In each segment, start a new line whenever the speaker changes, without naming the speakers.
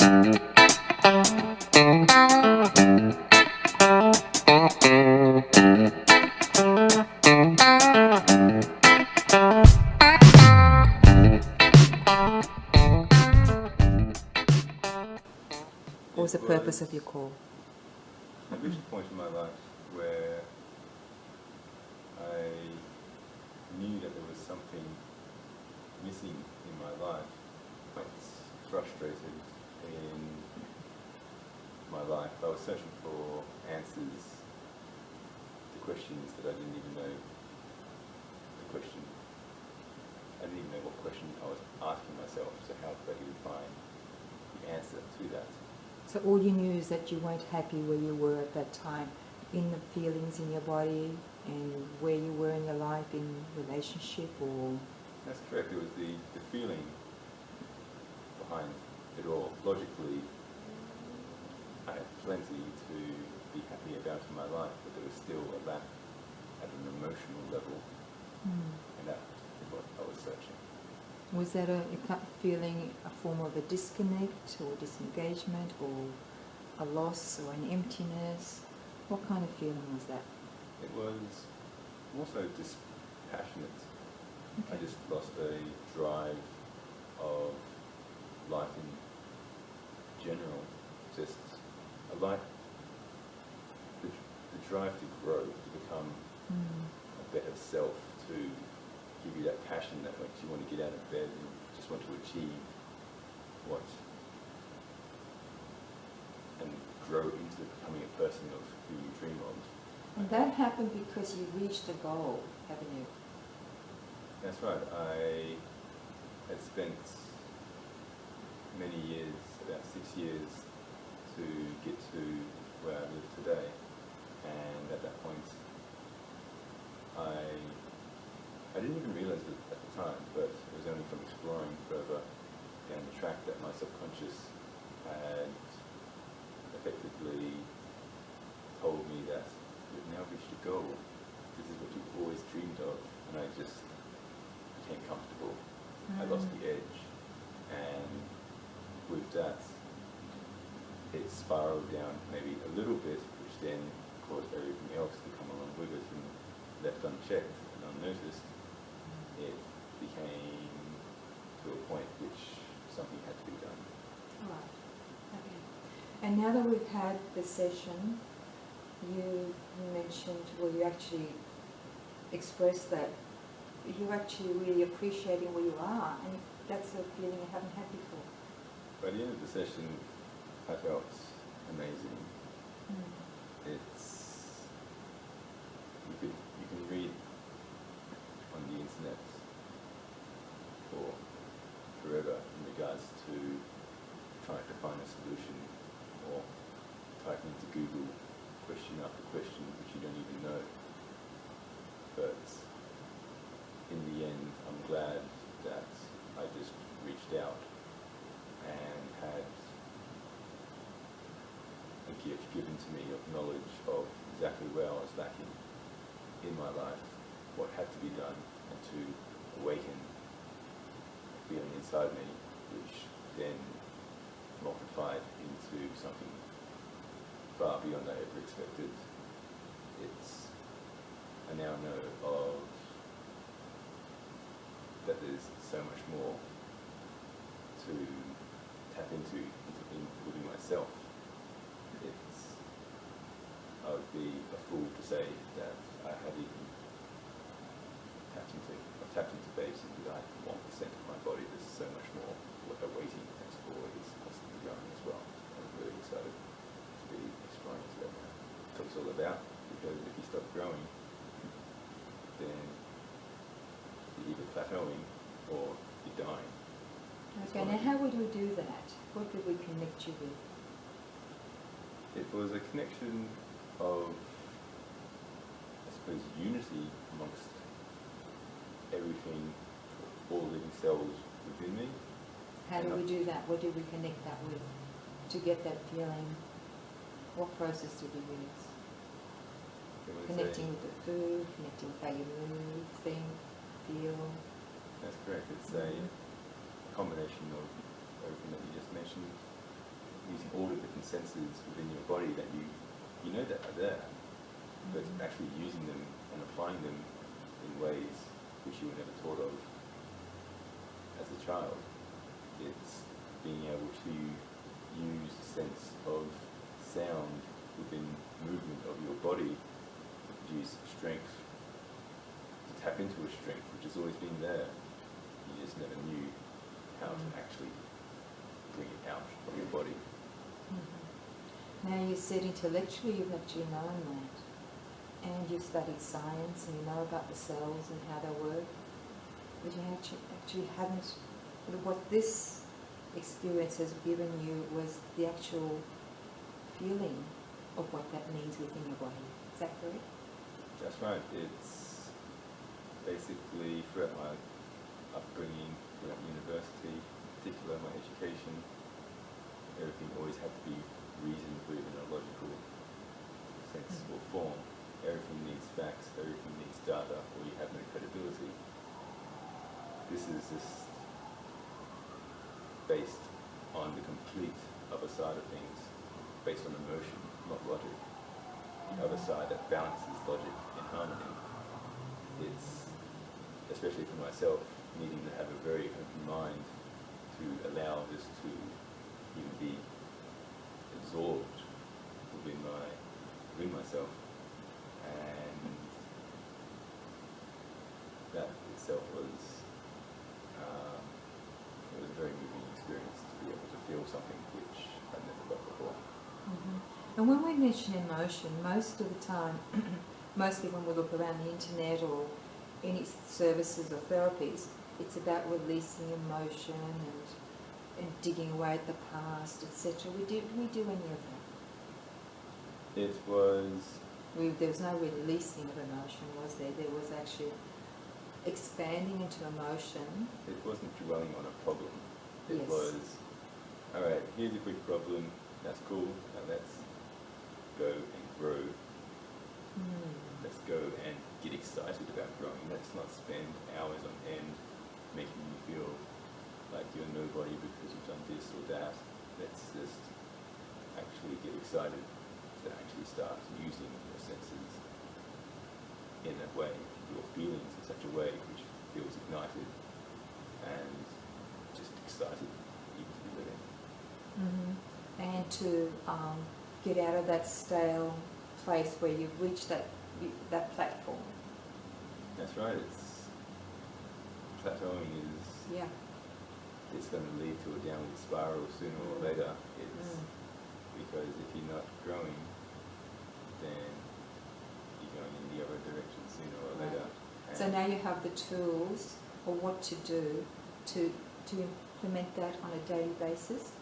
What was the purpose of your call?
I reached a point in my life where I knew that there was something missing in my life. I was frustrated in my life. I was searching for answers to questions that I didn't even know the question. I didn't even know what question I was asking myself, so how could I even find the answer to that?
So all you knew is that you weren't happy where you were at that time, in the feelings in your body and where you were in your life, in relationship, or...
That's correct. It was the feeling behind it all. Logically, I had plenty to be happy about in my life, but there was still a lack at an emotional level, and that is what I was searching.
Was that a feeling, a form of a disconnect or disengagement or a loss or an emptiness? What kind of feeling was that?
It was also dispassionate.
Okay.
I just lost a drive of life in general. Just a life, the drive to grow, to become a better self, to give you that passion that makes you want to get out of bed and just want to achieve what, and grow into becoming a person of who you dream of.
And that happened because you reached a goal, haven't you?
That's right. I had spent many years, about 6 years, to get to where I live today. And at that point, I didn't even realize it at the time, but it was only from exploring further down the track that my subconscious had effectively told me that you've now reached a goal. This is what you've always dreamed of. And I just became comfortable. I lost the edge. And with that, it spiraled down maybe a little bit, which then caused everything else to come along with it, and left unchecked and unnoticed, it became to a point which something had to be done.
Right. Okay. And now that we've had the session, you mentioned, well, you actually expressed that you're actually really appreciating where you are, and that's a feeling you haven't had before.
By the end of the session, I felt amazing. You can read on the internet for forever in regards to trying to find a solution, or typing into Google question after question which you don't even know. But in the end, I'm glad that I just reached out and had a gift given to me of knowledge of exactly where I was lacking in my life, what had to be done, and to awaken a feeling inside me, which then multiplied into something far beyond I ever expected. I now know of that there's so much more to tap into including myself. I would be a fool to say that I had even tapped into basically like 1% of my body. There's so much more awaiting and explore is constantly going as well. I'm really excited to be exploring that now. That's what it's all about, because if you stop growing, then you're either plateauing or you're dying.
Okay, now how would we do that? What would we connect you with?
It was a connection of, I suppose, unity amongst everything, all living cells within me.
How do we do that? What do we connect that with to get that feeling? What process did we use? Connecting with the food, connecting with how you move, think, feel.
That's correct. It's a combination of everything that you just mentioned, all the different senses within your body that you know that are there, but actually using them and applying them in ways which you were never taught of as a child. It's being able to use the sense of sound within movement of your body to produce strength, to tap into a strength which has always been there. You just never knew how to actually bring it out of your body.
Now you said intellectually you've actually known that, and you've studied science and you know about the cells and how they work, but you actually haven't, what this experience has given you was the actual feeling of what that means within your body. Is that correct?
That's right. It's basically throughout my upbringing, throughout university, in particular my education, everything always had to be reasoned with in a logical sense or form. Everything needs facts, everything needs data, or you have no credibility. This is just based on the complete other side of things, based on emotion, not logic. The other side that balances logic in harmony. It's, especially for myself, needing to have a very open mind to allow this to even be absorbed within myself, and that itself was it was a very moving experience to be able to feel something which I'd never felt before.
And when we mention emotion, most of the time, mostly when we look around the internet or any services or therapies, it's about releasing emotion and digging away at the past, etc. Do we do any of that?
It was
There was no releasing of emotion, was there? There was actually expanding into emotion.
It wasn't dwelling on a problem. It
Yes.
was, all right, here's a quick problem, that's cool, now let's go and grow. Let's go and get excited about growing. Let's not spend hours on end making you feel like you're nobody because you've done this or that. Let's just actually get excited to actually start using your senses in a way, your feelings in such a way which feels ignited and just excited even to be living.
And to get out of that stale place where you've reached that platform.
That's right, it's plateauing is
Yeah.
it's going to lead to a downward spiral sooner or later. It's because if you're not growing, then you're going in the other direction sooner or later.
So now you have the tools or what to do to implement that on a daily basis.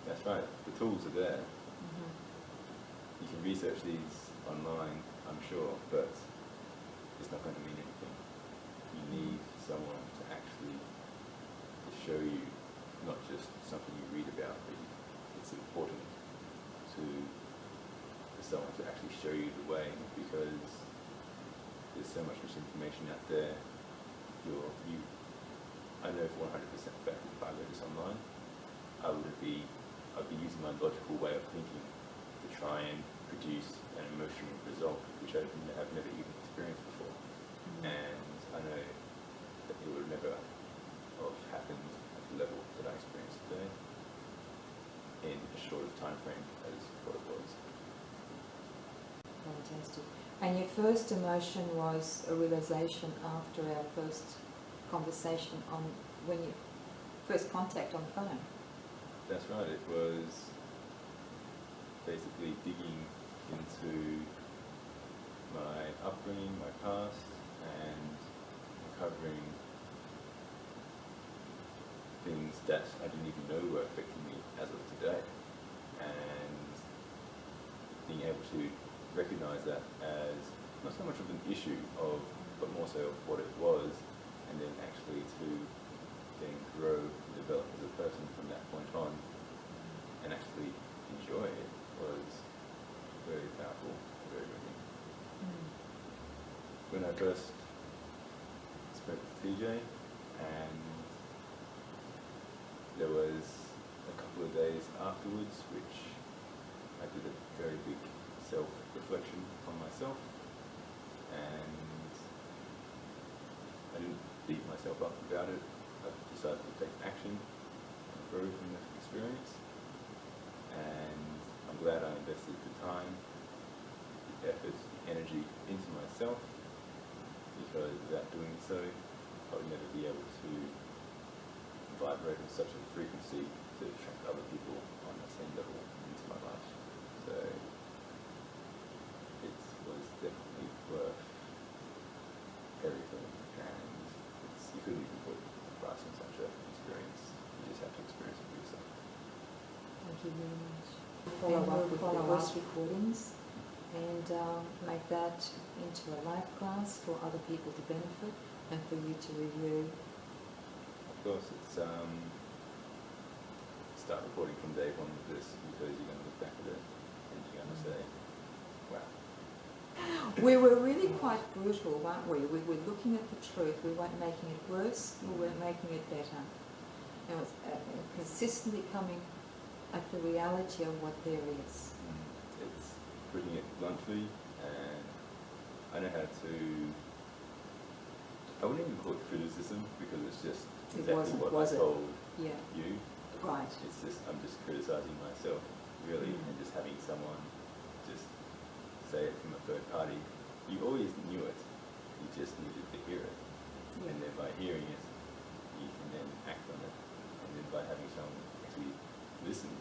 That's right, the tools are there. You can research these online, I'm sure, but it's not going to mean anything. You need someone to actually show you, not just something you read about, but it's important for someone to actually show you the way, because there's so much misinformation out there. I know for 100% fact that if I read this online, I'd be using my logical way of thinking to try and produce an emotional result which I've never even experienced before. And I know that it would never have happened at the level that I experienced today in as short a time frame as what it was.
Fantastic. And your first emotion was a realization after our first conversation when you first contact on the phone.
That's right, it was basically digging into my upbringing, my past, and uncovering things that I didn't even know were affecting me as of today, and being able to recognize that as not so much of an issue but more so of what it was, and then actually to then grow and develop as a person from that point on, and actually enjoy it was very powerful, very moving. When I first spoke to TJ, and there was a couple of days days afterwards, which I did a very big self-reflection on myself, and I didn't beat myself up about it. I decided to take action and grow from this experience, and I'm glad I invested the time, the effort, the energy into myself, because without doing so, I would never be able to vibrate with such a frequency to attract other people on the same level into my life. So it was definitely worth everything, and you couldn't even put a price on such an experience. You just have to experience it for yourself.
Thank you very much. Follow up with the voice recordings and make that into a live class for other people to benefit and for you to review.
Of course, it's start recording from day one with this, because you're going to look back at it and you're going to say, wow.
We were really quite brutal, weren't we? We were looking at the truth. We weren't making it worse. We weren't making it better. And it was consistently coming at the reality of what there is.
It's putting it bluntly, and I know how to. I wouldn't even call it criticism, because it's just exactly what I told
you. Right.
It's just, I'm just criticising myself, really, and just having someone just say it from a third party. You always knew it, you just needed to hear it.
Yeah.
And then by hearing it, you can then act on it. And then by having someone actually listen